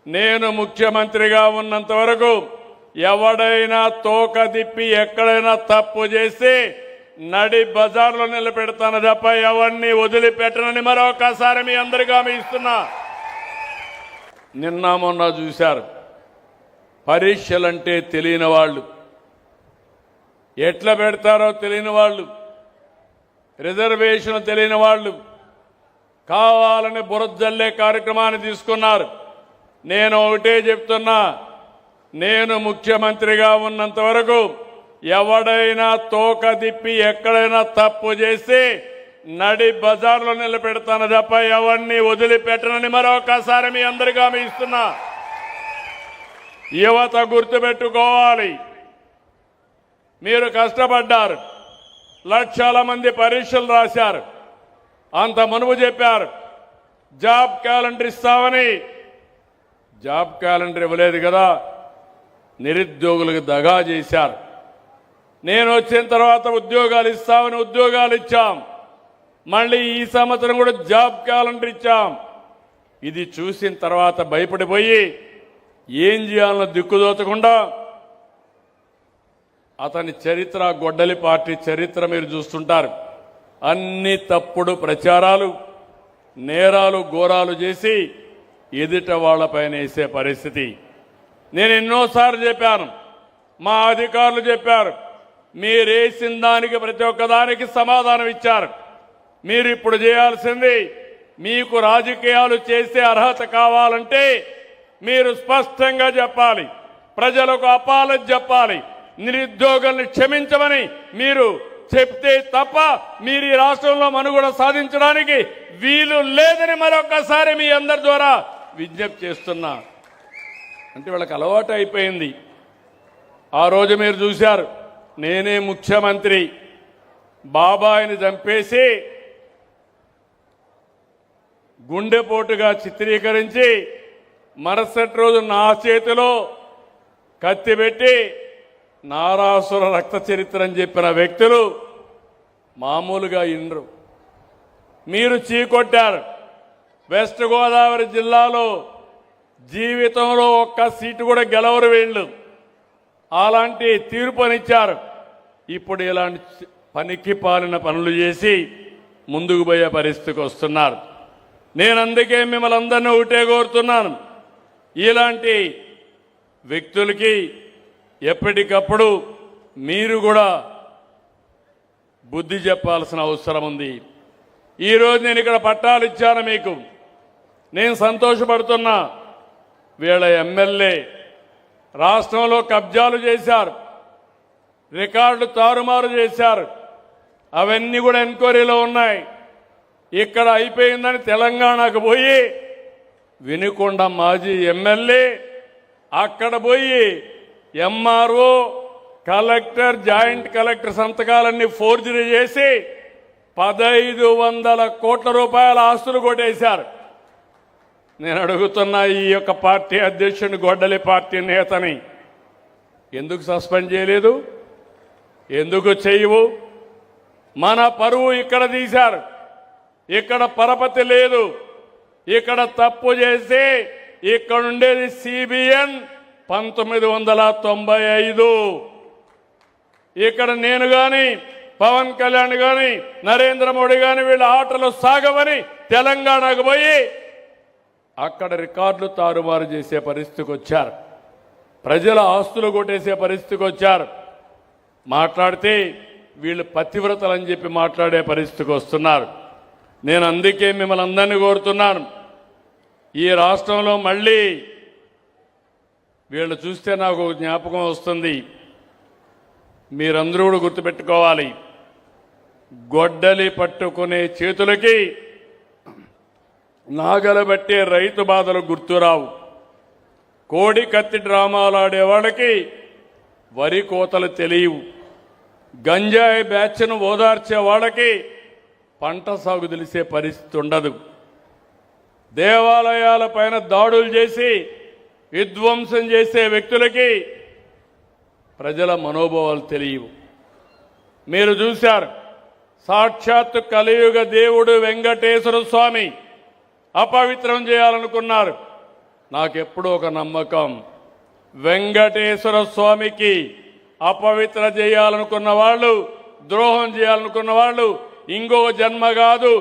నేను ముఖ్యమంత్రిగా ఉన్నంత వరకు ఎవడైనా తోక దిప్పి ఎక్కడైనా తప్పు చేసి నడి బజార్లో నిలబెడతాను తప్ప ఎవరిని వదిలిపెట్టనని మరొకసారి మీ అందరికీ హామీ ఇస్తున్నా. నిన్న మొన్న చూశారు, పరీక్షలంటే తెలియని వాళ్ళు, ఎట్లా పెడతారో తెలియని వాళ్ళు, రిజర్వేషన్ తెలియని వాళ్ళు కావాలని బురజల్లే కార్యక్రమాన్ని తీసుకున్నారు. నేను ఒకటే చెప్తున్నా, నేను ముఖ్యమంత్రిగా ఉన్నంత వరకు ఎవడైనా తోక దిప్పి ఎక్కడైనా తప్పు చేసి నడి బజార్లో నిలబెడతాను తప్ప ఎవరిని వదిలిపెట్టనని మరొకసారి మీ అందరికీ హామీ ఇస్తున్నా. యువత గుర్తుపెట్టుకోవాలి, మీరు కష్టపడ్డారు, లక్షల మంది పరీక్షలు రాశారు, అంత మునుపు చెప్పారు జాబ్ క్యాలెండర్ ఇస్తామని. జాబ్ క్యాలెండర్ ఇవ్వలేదు కదా, నిరుద్యోగులకు దగా చేశారు. నేను వచ్చిన తర్వాత ఉద్యోగాలు ఇస్తామని ఉద్యోగాలు ఇచ్చాం. మళ్ళీ ఈ సంవత్సరం కూడా జాబ్ క్యాలెండర్ ఇచ్చాం. ఇది చూసిన తర్వాత భయపడిపోయి ఏం చేయాలన్న దిక్కుదోచకుండా అతని చరిత్ర, గొడ్డలి పార్టీ చరిత్ర మీరు చూస్తుంటారు. అన్ని తప్పుడు ప్రచారాలు, నేరాలు, ఘోరాలు చేసి ఎదుట వాళ్లపైన వేసే పరిస్థితి. నేను ఎన్నోసార్లు చెప్పాను, మా అధికారులు చెప్పారు, మీరేసిన దానికి ప్రతి ఒక్కదానికి సమాధానం ఇచ్చారు. మీరు ఇప్పుడు చేయాల్సింది, మీకు రాజకీయాలు చేసే అర్హత కావాలంటే మీరు స్పష్టంగా చెప్పాలి, ప్రజలకు అపాలజీ చెప్పాలి, నిరుద్యోగుల్ని క్షమించమని మీరు చెప్తే తప్ప మీరు ఈ రాష్ట్రంలో మనుగడ సాధించడానికి వీలు లేదని మరొకసారి మీ అందరి ద్వారా విజ్ఞప్తి చేస్తున్నా. అంటే వాళ్ళకి అలవాటు అయిపోయింది. ఆ రోజు మీరు చూశారు, నేనే ముఖ్యమంత్రి, బాబాయిని చంపేసి గుండెపోటుగా చిత్రీకరించి మరుసటి రోజు నా చేతిలో కత్తి పెట్టి నారాసుర రక్త చరిత్ర అని చెప్పిన వ్యక్తులు మామూలుగా ఇన్రు. మీరు చీకొట్టారు. వెస్ట్ గోదావరి జిల్లాలో జీవితంలో ఒక్క సీటు కూడా గెలవరు వీళ్ళు. అలాంటి తీర్పునిచ్చారు. ఇప్పుడు ఇలాంటి పనికి పాలిన పనులు చేసి ముందుకు పోయే పరిస్థితికి వస్తున్నారు. నేను అందుకే మిమ్మల్ని అందరినీ ఒకటే కోరుతున్నాను, ఇలాంటి వ్యక్తులకి ఎప్పటికప్పుడు మీరు కూడా బుద్ధి చెప్పాల్సిన అవసరం ఉంది. ఈరోజు నేను ఇక్కడ పట్టాలు ఇచ్చాను మీకు, నేను సంతోషపడుతున్నా. వీళ్ళ ఎమ్మెల్యే రాష్ట్రంలో కబ్జాలు చేశారు, రికార్డులు తారుమారు చేశారు, అవన్నీ కూడా ఎంక్వైరీలో ఉన్నాయి. ఇక్కడ అయిపోయిందని తెలంగాణకు పోయి వినుకొండ మాజీ ఎమ్మెల్యే అక్కడ పోయి ఎంఆర్ఓ, కలెక్టర్, జాయింట్ కలెక్టర్ సంతకాలన్నీ ఫోర్జరీ చేసి 1500 కోట్ల రూపాయల ఆస్తులు కొట్టేశారు. నేను అడుగుతున్నా, ఈ యొక్క పార్టీ అధ్యక్షుని, గొడ్డలి పార్టీ నేతని ఎందుకు సస్పెండ్ చేయలేదు? ఎందుకు చేయవు? మన పరువు ఇక్కడ తీశారు. ఇక్కడ పరపతి లేదు. ఇక్కడ తప్పు చేసి ఇక్కడ ఉండేది సిబిఎన్ 1995. ఇక్కడ నేను గాని, పవన్ కళ్యాణ్ గాని, నరేంద్ర మోడీ గాని వీళ్ళ ఆటలు సాగవని తెలంగాణకు పోయి అక్కడ రికార్డులు తారుమారు చేసే పరిస్థితికి వచ్చారు. ప్రజల ఆస్తులు కొట్టేసే పరిస్థితికి వచ్చారు. మాట్లాడితే వీళ్ళు పతివ్రతలని చెప్పి మాట్లాడే పరిస్థితికి వస్తున్నారు. నేను అందుకే మిమ్మల్ని అందరినీ కోరుతున్నాను, ఈ రాష్ట్రంలో మళ్ళీ వీళ్ళు చూస్తే నాకు జ్ఞాపకం వస్తుంది. మీరందరూ కూడా గుర్తుపెట్టుకోవాలి, గొడ్డలి పట్టుకునే చేతులకి నాగలబట్టే రైతు బాధలు గుర్తురావు. కోడి కత్తి డ్రామాలు ఆడేవాళ్ళకి వరి కోతలు తెలియవు. గంజాయి బ్యాచ్ను ఓదార్చే వాళ్ళకి పంట సాగు తెలిసే పరిస్థితి ఉండదు. దేవాలయాల పైన దాడులు చేసి విధ్వంసం చేసే వ్యక్తులకి ప్రజల మనోభావాలు తెలియవు. మీరు చూశారు, సాక్షాత్తు కలియుగ దేవుడు వెంకటేశ్వర స్వామి అపవిత్రం చేయాలనుకున్నారు. నాకెప్పుడూ ఒక నమ్మకం, వెంకటేశ్వర స్వామికి అపవిత్ర చేయాలనుకున్న వాళ్ళు, ద్రోహం చేయాలనుకున్న వాళ్ళు ఇంకో జన్మ కాదు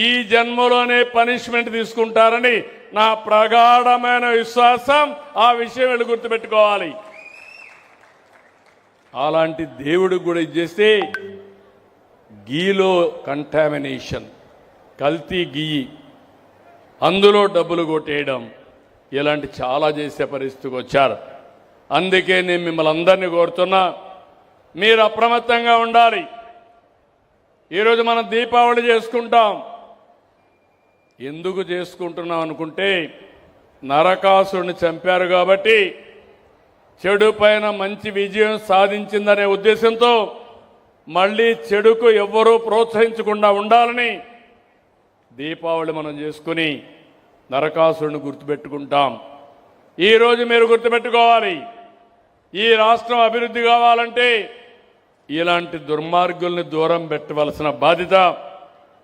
ఈ జన్మలోనే పనిష్మెంట్ తీసుకుంటారని నా ప్రగాఢమైన విశ్వాసం. ఆ విషయం వీళ్ళు గుర్తుపెట్టుకోవాలి. అలాంటి దేవుడికి కూడా ఇచ్చేస్తే గీలో కంటామినేషన్, కల్తీ గీయి, అందులో డబ్బులు కొట్టేయడం, ఇలాంటి చాలా చేసే పరిస్థితికి వచ్చారు. అందుకే నేను మిమ్మల్ని అందరినీ కోరుతున్నా, మీరు అప్రమత్తంగా ఉండాలి. ఈరోజు మనం దీపావళి చేసుకుంటాం. ఎందుకు చేసుకుంటున్నాం అనుకుంటే, నరకాసురుని చంపారు కాబట్టి చెడు పైన మంచి విజయం సాధించిందనే ఉద్దేశంతో మళ్ళీ చెడుకు ఎవ్వరూ ప్రోత్సహించకుండా ఉండాలని దీపావళి మనం చేసుకుని నరకాసురుని గుర్తుపెట్టుకుంటాం. ఈరోజు మీరు గుర్తుపెట్టుకోవాలి, ఈ రాష్ట్రం అభివృద్ధి కావాలంటే ఇలాంటి దుర్మార్గుల్ని దూరం పెట్టవలసిన బాధ్యత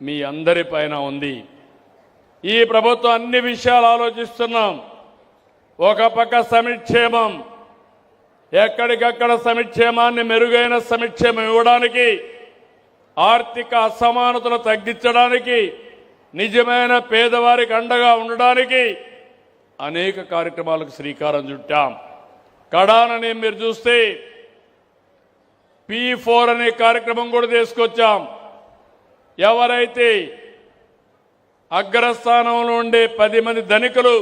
మీ అందరిపైన ఉంది. ఈ ప్రభుత్వం అన్ని విషయాలు ఆలోచిస్తున్నాం. ఒక పక్క సంక్షేమం, ఎక్కడికక్కడ సంక్షేమాన్ని మెరుగైన సంక్షేమం ఇవ్వడానికి, ఆర్థిక అసమానతలు తగ్గించడానికి, నిజమైన పేదవారికి అండగా ఉండడానికి అనేక కార్యక్రమాలకు శ్రీకారం చుట్టాం. కడానని మీరు చూస్తే P4 అనే కార్యక్రమం కూడా తీసుకొచ్చాం. ఎవరైతే అగ్రస్థానంలో ఉండే 10 మంది ధనికులు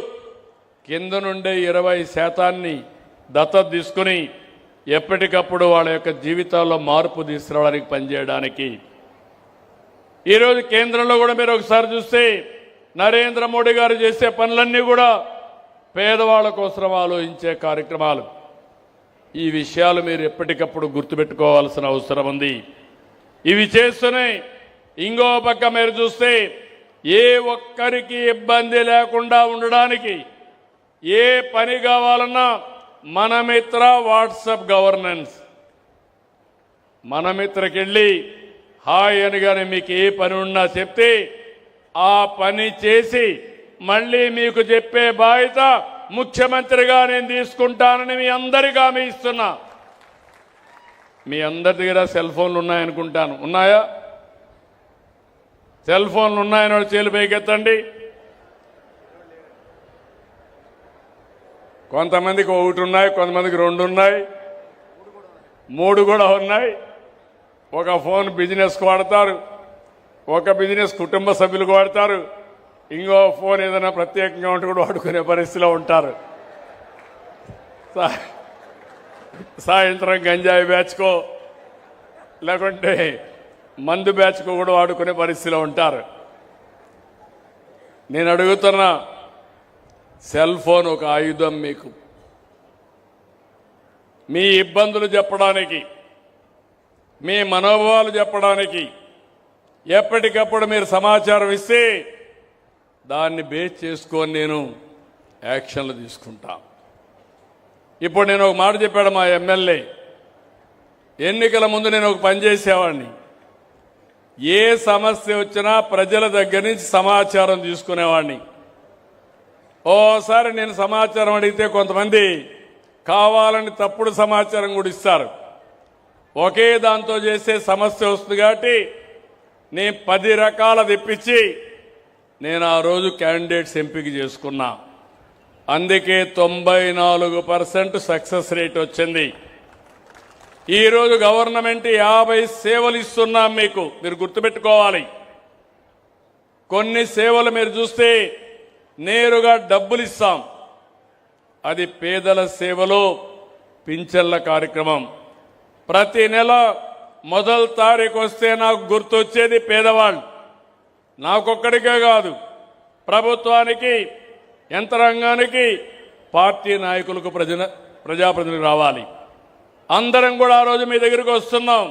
కింద నుండే 20% దత్తత తీసుకుని ఎప్పటికప్పుడు వాళ్ళ యొక్క జీవితాల్లో మార్పు తీసుకురావడానికి పనిచేయడానికి ఈరోజు కేంద్రంలో కూడా మీరు ఒకసారి చూస్తే నరేంద్ర మోడీ గారు చేసే పనులన్నీ కూడా పేదవాళ్ళ కోసం ఆలోచించే కార్యక్రమాలు. ఈ విషయాలు మీరు ఎప్పటికప్పుడు గుర్తుపెట్టుకోవాల్సిన అవసరం ఉంది. ఇవి చేస్తూనే ఇంకో పక్క మీరు చూస్తే ఏ ఒక్కరికి ఇబ్బంది లేకుండా ఉండడానికి ఏ పని కావాలన్నా మన మిత్ర వాట్సాప్ గవర్నెన్స్, మన మిత్రకి వెళ్ళి హాయ్ అనగానే మీకు ఏ పని ఉన్నా చెప్తే ఆ పని చేసి మళ్ళీ మీకు చెప్పే బాధ్యత ముఖ్యమంత్రిగా నేను తీసుకుంటానని మీ అందరికీ హామీ ఇస్తున్నా. మీ అందరి దగ్గర సెల్ ఫోన్లు ఉన్నాయనుకుంటాను. ఉన్నాయా? సెల్ ఫోన్లు ఉన్నాయని వాళ్ళు చేలు పైకెత్తండి. కొంతమందికి 1 ఉన్నాయి, కొంతమందికి 2 ఉన్నాయి, 3 కూడా ఉన్నాయి. ఒక ఫోన్ బిజినెస్కి వాడతారు, ఒక బిజినెస్ కుటుంబ సభ్యులకు వాడతారు, ఇంకో ఫోన్ ఏదైనా ప్రత్యేకంగా ఉంటే కూడా వాడుకునే పరిస్థితిలో ఉంటారు. సాయంత్రం గంజాయి బ్యాచ్కో లేకుంటే మందు బ్యాచ్కో కూడా వాడుకునే పరిస్థితిలో ఉంటారు. నేను అడుగుతున్నా, సెల్ ఫోన్ ఒక ఆయుధం. మీకు మీ ఇబ్బందులు చెప్పడానికి, మీ మనోభావాలు చెప్పడానికి ఎప్పటికప్పుడు మీరు సమాచారం ఇస్తే దాన్ని బేస్ చేసుకొని నేను యాక్షన్లు తీసుకుంటా. ఇప్పుడు నేను ఒక మాట చెప్పాడు మా ఎమ్మెల్యే, ఎన్నికల ముందు నేను ఒక పని చేసేవాడిని. ఏ సమస్య వచ్చినా ప్రజల దగ్గర నుంచి సమాచారం తీసుకునేవాడిని. ఓసారి నేను సమాచారం అడిగితే కొంతమంది కావాలని తప్పుడు సమాచారం కూడా ఇస్తారు. ఒకే దాంతో చేసే సమస్య వస్తుంది కాబట్టి నేను 10 రకాల తెప్పించి నేను ఆ రోజు క్యాండిడేట్స్ ఎంపిక చేసుకున్నా. అందుకే 94% సక్సెస్ రేట్ వచ్చింది. ఈరోజు గవర్నమెంట్ 50 సేవలు ఇస్తున్నాం మీకు. మీరు గుర్తుపెట్టుకోవాలి, కొన్ని సేవలు మీరు చూస్తే నేరుగా డబ్బులు ఇస్తాం. అది పేదల సేవలో పింఛన్ల కార్యక్రమం. ప్రతి నెల మొదటి తారీఖు వస్తే నాకు గుర్తొచ్చేది పేదవాళ్ళు. నాకొక్కడికే కాదు, ప్రభుత్వానికి, యంత్రాంగానికి, పార్టీ నాయకులకు, ప్రజాప్రతినిధులకు రావాలి. అందరం కూడా ఆ రోజు మీ దగ్గరికి వస్తున్నాం.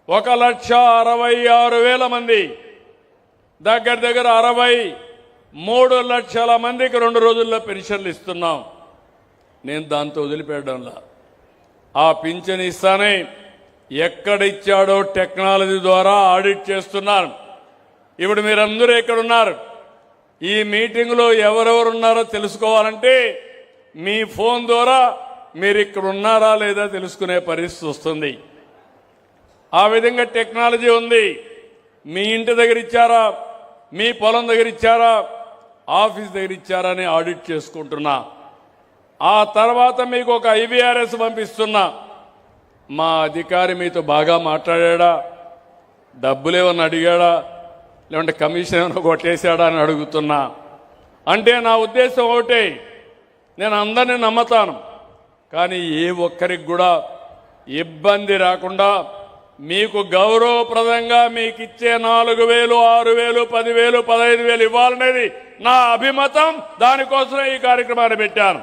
1,66,000 మంది, దగ్గర 63 లక్షల మందికి 2 రోజుల్లో పెన్షన్లు ఇస్తున్నాం. నేను దాంతో వదిలిపెట్టడంలా, ఆ పింఛన్ ఇస్తానే ఎక్కడిచ్చాడో టెక్నాలజీ ద్వారా ఆడిట్ చేస్తున్నాను. ఇప్పుడు మీరందరూ ఎక్కడున్నారు? ఈ మీటింగ్లో ఎవరెవరు ఉన్నారో తెలుసుకోవాలంటే మీ ఫోన్ ద్వారా మీరు ఇక్కడ ఉన్నారా లేదా తెలుసుకునే పరిస్థితి వస్తుంది. ఆ విధంగా టెక్నాలజీ ఉంది. మీ ఇంటి దగ్గర ఇచ్చారా, మీ పొలం దగ్గర ఇచ్చారా, ఆఫీస్ దగ్గర ఇచ్చారా అని ఆడిట్ చేసుకుంటున్నా. ఆ తర్వాత మీకు ఒక ఐవీఆర్ఎస్ పంపిస్తున్నా. మా అధికారి మీతో బాగా మాట్లాడా, డబ్బులు ఏమన్నా అడిగాడా, లేదంటే కమిషన్ ఏమైనా కొట్టేశాడా అని అడుగుతున్నా. అంటే నా ఉద్దేశం ఒకటే, నేను అందరినీ నమ్ముతాను, కానీ ఏ ఒక్కరికి కూడా ఇబ్బంది రాకుండా మీకు గౌరవప్రదంగా మీకు ఇచ్చే 4,000, 6,000, 10,000, 15,000 ఇవ్వాలనేది నా అభిమతం. దానికోసమే ఈ కార్యక్రమాన్ని పెట్టాను.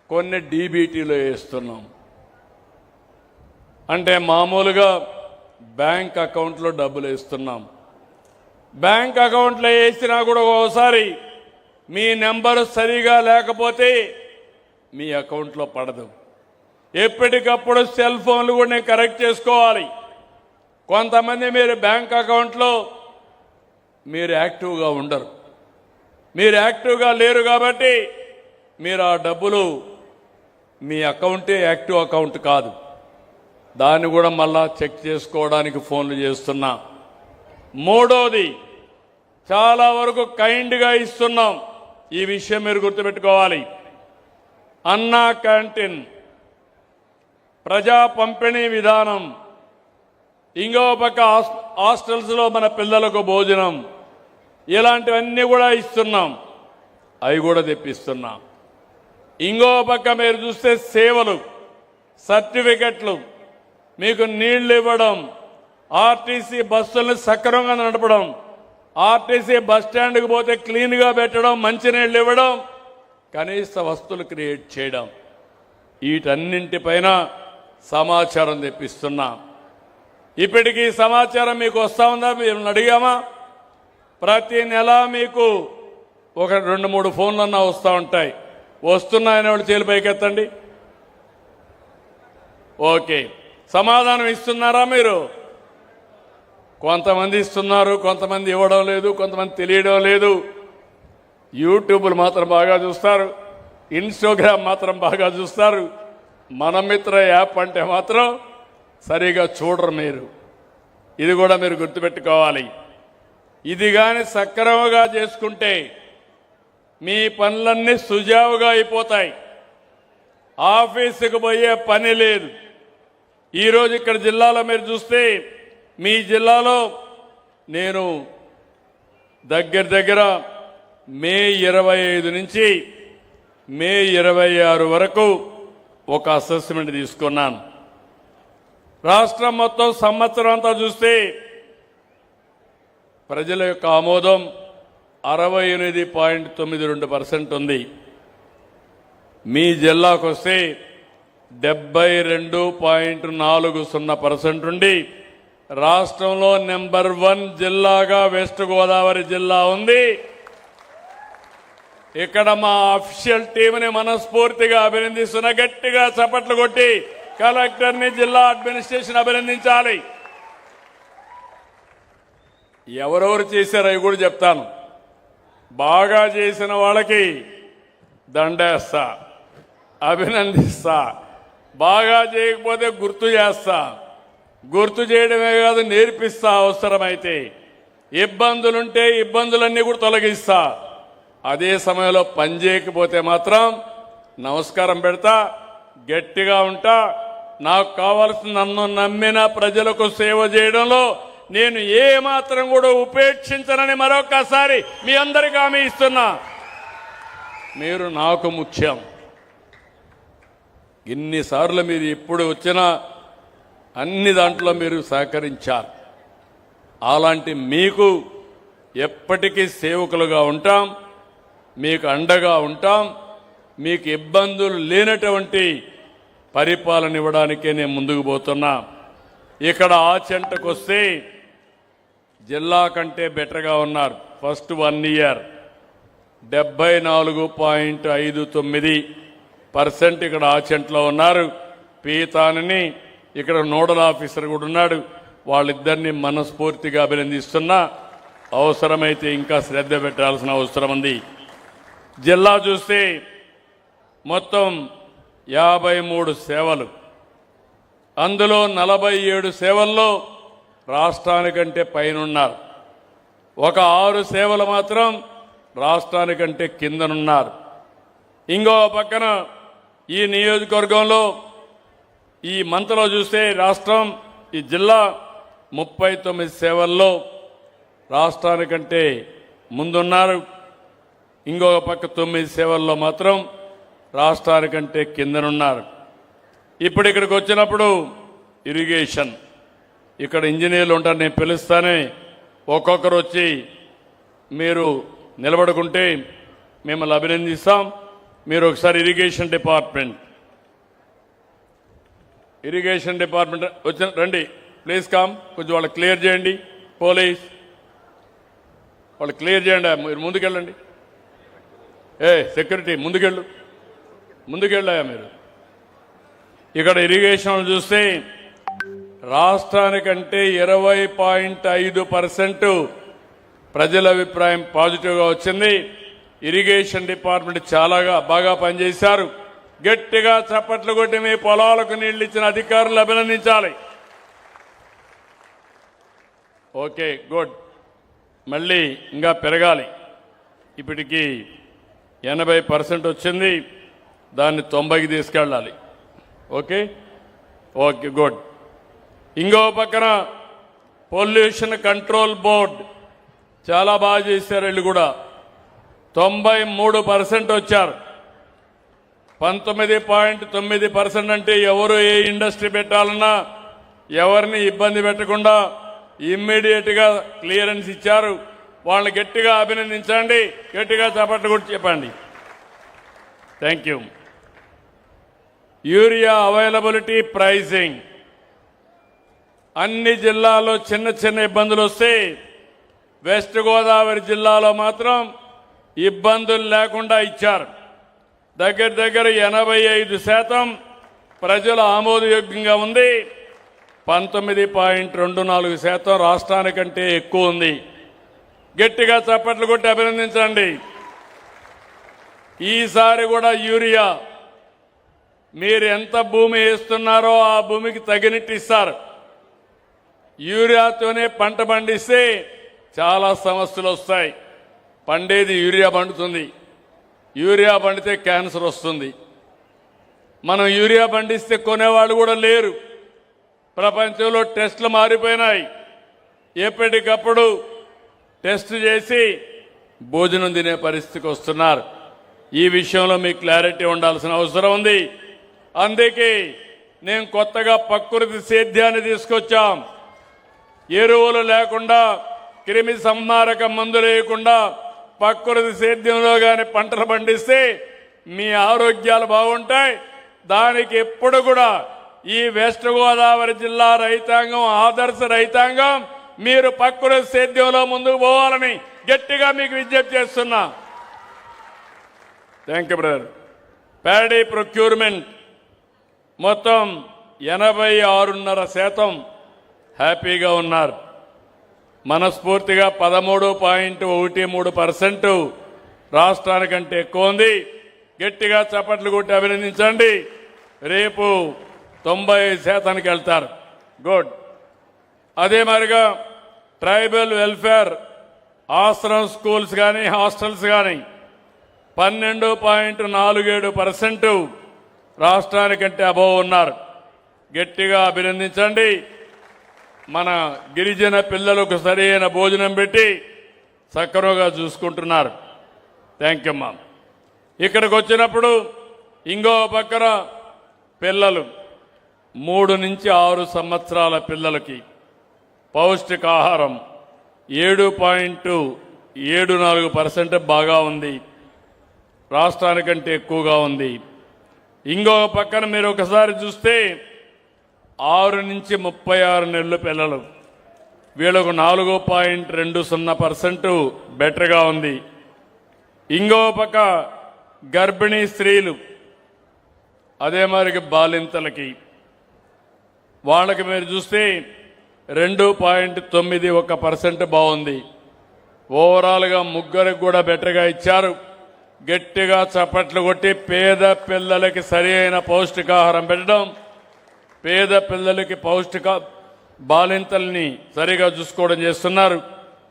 కొన్ని డీబీటీలో వేస్తున్నాం. అంటే మామూలుగా బ్యాంక్ అకౌంట్లో డబ్బులు వేస్తున్నాం. బ్యాంక్ అకౌంట్లో వేసినా కూడా ఒకసారి మీ నెంబరు సరిగా లేకపోతే మీ అకౌంట్లో పడదు. ఎప్పటికప్పుడు సెల్ ఫోన్లు కూడా నేను కరెక్ట్ చేసుకోవాలి. కొంతమంది మీరు బ్యాంక్ అకౌంట్లో మీరు యాక్టివ్గా ఉండరు. మీరు యాక్టివ్గా లేరు కాబట్టి మీరు ఆ డబ్బులు మీ అకౌంటే యాక్టివ్ అకౌంట్ కాదు. దాన్ని కూడా మళ్ళా చెక్ చేసుకోవడానికి ఫోన్లు చేస్తున్నా. మూడోది, చాలా వరకు కైండ్గా ఇస్తున్నాం. ఈ విషయం మీరు గుర్తుపెట్టుకోవాలి. అన్నా క్యాంటీన్, ప్రజా పంపిణీ విధానం, ఇంకో పక్క హాస్టల్స్లో మన పిల్లలకు భోజనం, ఇలాంటివన్నీ కూడా ఇస్తున్నాం. అవి కూడా తెప్పిస్తున్నాం. ఇంకో పక్క మీరు చూస్తే సేవలు, సర్టిఫికెట్లు, మీకు నీళ్లు ఇవ్వడం, ఆర్టీసీ బస్సులను సక్రమంగా నడపడం, ఆర్టీసీ బస్ స్టాండ్కి పోతే క్లీన్గా పెట్టడం, మంచినీళ్ళు ఇవ్వడం, కనీస వస్తువులు క్రియేట్ చేయడం, వీటన్నింటిపైన సమాచారం తెప్పిస్తున్నా. ఇప్పటికీ సమాచారం మీకు వస్తూ ఉందా? మేము అడిగామా? ప్రతి నెల మీకు ఒక 2-3 ఫోన్లన్నా వస్తూ ఉంటాయి. వస్తున్నాయని వాళ్ళు చేలు పైకెత్తండి. ఓకే, సమాధానం ఇస్తున్నారా మీరు? కొంతమంది ఇస్తున్నారు, కొంతమంది ఇవ్వడం లేదు, కొంతమంది తెలియడం లేదు. యూట్యూబ్లు మాత్రం బాగా చూస్తారు, ఇన్స్టాగ్రామ్ మాత్రం బాగా చూస్తారు. మన మిత్ర యాప్ అంటే మాత్రం సరిగా చూడరు మీరు. ఇది కూడా మీరు గుర్తుపెట్టుకోవాలి. ఇది కానీ సక్రమంగా చేసుకుంటే మీ పనులన్నీ సుజావుగా అయిపోతాయి. ఆఫీసుకు పోయే పని లేదు. ఈరోజు ఇక్కడ జిల్లాలో మీరు చూస్తే, మీ జిల్లాలో నేను దగ్గర మే 25 నుంచి మే 26 వరకు ఒక అసెస్మెంట్ తీసుకున్నాను. రాష్ట్రం మొత్తం సంవత్సరం అంతా చూస్తే ప్రజల యొక్క ఆమోదం 68.92% ఉంది. మీ జిల్లాకు వస్తే 72.40% ఉండి రాష్ట్రంలో నెంబర్ 1 జిల్లాగా వెస్ట్ గోదావరి జిల్లా ఉంది. ఇక్కడ మా అఫీషియల్ టీంని మనస్ఫూర్తిగా అభినందిస్తున్న, గట్టిగా చప్పట్లు కొట్టి కలెక్టర్ని, జిల్లా అడ్మినిస్ట్రేషన్ అభినందించాలి. ఎవరెవరు చేశారో అవి కూడా చెప్తాను. బాగా చేసిన వాళ్ళకి దండేస్తా, అభినందిస్తా. బాగా చేయకపోతే గుర్తు చేస్తా. గుర్తు చేయడమే కాదు, నేర్పిస్తా. అవసరమైతే ఇబ్బందులుంటే ఇబ్బందులన్నీ కూడా తొలగిస్తా. అదే సమయంలో పని చేయకపోతే మాత్రం నమస్కారం పెడతా, గట్టిగా ఉంటా. నాకు కావాల్సిన, నన్ను నమ్మిన ప్రజలకు సేవ చేయడంలో నేను ఏ మాత్రం కూడా ఉపేక్షించనని మరొకసారి మీ అందరికీ హామీ ఇస్తున్నా. మీరు నాకు ముఖ్యం. ఇన్నిసార్లు మీరు ఎప్పుడు వచ్చినా అన్ని దాంట్లో మీరు సహకరించారు. అలాంటి మీకు ఎప్పటికీ సేవకులుగా ఉంటాం, మీకు అండగా ఉంటాం. మీకు ఇబ్బందులు లేనటువంటి పరిపాలన ఇవ్వడానికే నేను ముందుకు పోతున్నా. ఇక్కడ ఆచంటకు వస్తే జిల్లా కంటే బెటర్గా ఉన్నారు. ఫస్ట్ 1 ఇయర్ 74.59% ఇక్కడ ఆచంట్లో ఉన్నారు. పీతాని ఇక్కడ నోడల్ ఆఫీసర్ కూడా ఉన్నాడు. వాళ్ళిద్దరిని మనస్ఫూర్తిగా అభినందిస్తున్నా. అవసరమైతే ఇంకా శ్రద్ధ పెట్టాల్సిన అవసరం ఉంది. జిల్లా చూస్తే మొత్తం 53 సేవలు, అందులో 47 సేవల్లో రాష్ట్రానికంటే పైనున్నారు. ఒక 6 సేవలు మాత్రం రాష్ట్రానికంటే కిందనున్నారు. ఇంకో పక్కన ఈ నియోజకవర్గంలో ఈ మంత్లో చూస్తే రాష్ట్రం ఈ జిల్లా 39 సేవల్లో రాష్ట్రానికంటే ముందున్నారు. ఇంకొక పక్క 9 సేవల్లో మాత్రం రాష్ట్రానికంటే కిందనున్నారు. ఇప్పుడు ఇక్కడికి వచ్చినప్పుడు ఇరిగేషన్, ఇక్కడ ఇంజనీర్లు ఉంటారు, నేను పిలుస్తానే ఒక్కొక్కరు వచ్చి మీరు నిలబడుకుంటే మిమ్మల్ని అభినందిస్తాం. మీరు ఒకసారి ఇరిగేషన్ డిపార్ట్మెంట్ వచ్చిన రండి, ప్లీజ్ కామ్. కొంచెం వాళ్ళు క్లియర్ చేయండి. పోలీస్ వాళ్ళు క్లియర్ చేయండి. మీరు ముందుకెళ్ళండి. సెక్యూరిటీ ముందుకెళ్ళాయా మీరు? ఇక్కడ ఇరిగేషన్ చూస్తే రాష్ట్రానికంటే 20.5% ప్రజల అభిప్రాయం పాజిటివ్గా వచ్చింది. ఇరిగేషన్ డిపార్ట్మెంట్ చాలా బాగా పనిచేశారు. గట్టిగా చప్పట్లు కొట్టి మీ పొలాలకు నీళ్లు ఇచ్చిన అధికారులు అభినందించాలి. Okay, good. మళ్ళీ ఇంకా పెరగాలి. ఇప్పటికి 80% వచ్చింది, దాన్ని 90కి తీసుకెళ్ళాలి. Okay okay, good. ఇంకో పక్కన పొల్యూషన్ కంట్రోల్ బోర్డ్ చాలా బాగా చేశారు. వీళ్ళు కూడా 93% వచ్చారు. 19.9% అంటే ఎవరు ఏ ఇండస్ట్రీ పెట్టాలన్నా ఎవరిని ఇబ్బంది పెట్టకుండా ఇమ్మీడియట్గా క్లియరెన్స్ ఇచ్చారు. వాళ్ళని గట్టిగా అభినందించండి, గట్టిగా చప్పట్లు కూడా చెప్పండి. Thank you. Urea availability, pricing అన్ని జిల్లాల్లో చిన్న చిన్న ఇబ్బందులు వస్తే వెస్ట్ గోదావరి జిల్లాలో మాత్రం ఇబ్బందులు లేకుండా ఇచ్చారు. దగ్గర 85% ప్రజల ఆమోదయోగ్యంగా ఉంది. 19.24% రాష్ట్రానికంటే ఎక్కువ ఉంది. గట్టిగా చప్పట్లు కొట్టి అభినందించండి. ఈసారి కూడా యూరియా మీరు ఎంత భూమి వేస్తున్నారో ఆ భూమికి తగినట్టు ఇస్తారు. యూరియాతోనే పంట పండిస్తే చాలా సమస్యలు వస్తాయి. పండేది యూరియా పండుతుంది, యూరియా పండితే క్యాన్సర్ వస్తుంది. మనం యూరియా పండిస్తే కొనేవాళ్ళు కూడా లేరు. ప్రపంచంలో టెస్టులు మారిపోయినాయి. ఎప్పటికప్పుడు టెస్ట్ చేసి భోజనం తినే పరిస్థితికి వస్తున్నారు. ఈ విషయంలో మీకు క్లారిటీ ఉండాల్సిన అవసరం ఉంది. అందుకే నేను కొత్తగా ప్రకృతి సేద్యాన్ని తీసుకొచ్చాం. ఎరువులు లేకుండా, క్రిమి సంహారక మందులు లేకుండా ప్రకృతి సేద్యంలో కానీ పంటలు పండిస్తే మీ ఆరోగ్యాలు బాగుంటాయి. దానికి ఎప్పుడు కూడా ఈ వెస్ట్ గోదావరి జిల్లా రైతాంగం ఆదర్శ రైతాంగం. మీరు ప్రకృతి సేద్యంలో ముందుకు పోవాలని గట్టిగా మీకు విజ్ఞప్తి చేస్తున్నా. Thank you brother. Paddy procurement మొత్తం 86.5% హ్యాపీగా ఉన్నారు. మనస్ఫూర్తిగా 13.13% రాష్ట్రానికంటే ఎక్కువ ఉంది. గట్టిగా చప్పట్లు కొట్టి అభినందించండి. రేపు 90% వెళ్తారు. గుడ్. అదే మరిగా ట్రైబల్ వెల్ఫేర్ ఆశ్రమ్ స్కూల్స్ కానీ హాస్టల్స్ కానీ 12.47% రాష్ట్రానికంటే అబోవ్ ఉన్నారు. గట్టిగా అభినందించండి. మన గిరిజన పిల్లలకు సరైన భోజనం పెట్టి సక్రమంగా చూసుకుంటున్నారు. థ్యాంక్ యూ అమ్మా. ఇక్కడికి వచ్చినప్పుడు ఇంకో పక్కన పిల్లలు 3 నుంచి 6 సంవత్సరాల పిల్లలకి పౌష్టికాహారం 7.74% బాగా ఉంది, రాష్ట్రానికంటే ఎక్కువగా ఉంది. ఇంకో పక్కన మీరు ఒకసారి చూస్తే 6 నుంచి 36 నెలల పిల్లలు, వీళ్ళకు 4.20% బెటర్గా ఉంది. ఇంకో పక్క గర్భిణీ స్త్రీలు, అదే మరి బాలింతలకి వాళ్ళకి మీరు చూస్తే 2.91% బాగుంది. ఓవరాల్గా ముగ్గురికి కూడా బెటర్గా ఇచ్చారు. గట్టిగా చప్పట్లు కొట్టి పేద పిల్లలకి సరి అయిన పౌష్టికాహారం పెట్టడం, పేద పిల్లలకి బాలింతల్ని సరిగా చూసుకోవడం చేస్తున్నారు.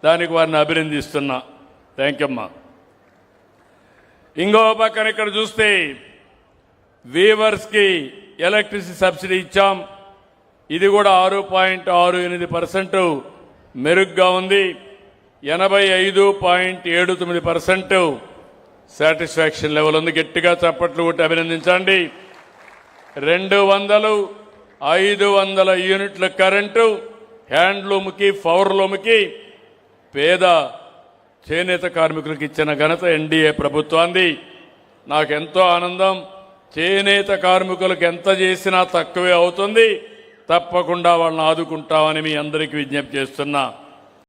దానికి వారిని అభినందిస్తున్నా. థ్యాంక్ యూ అమ్మా. ఇంకో పక్కన ఇక్కడ చూస్తే వీవర్స్కి ఎలక్ట్రిసిటీ సబ్సిడీ ఇచ్చాం. ఇది కూడా 6.68% మెరుగ్గా ఉంది. 85.79% సాటిస్ఫాక్షన్ లెవెల్ ఉంది. గట్టిగా చప్పట్లు కొట్టి అభినందించండి. 200, 500 యూనిట్ల కరెంటు హ్యాండ్లూమ్కి, పవర్లూమ్కి, పేద చేనేత కార్మికులకు ఇచ్చిన ఘనత ఎన్డీఏ ప్రభుత్వాన్ని. నాకెంతో ఆనందం. చేనేత కార్మికులకు ఎంత చేసినా తక్కువే అవుతుంది. తప్పకుండా వాళ్ళని ఆదుకుంటామని మీ అందరికీ విజ్ఞప్తి చేస్తున్నా.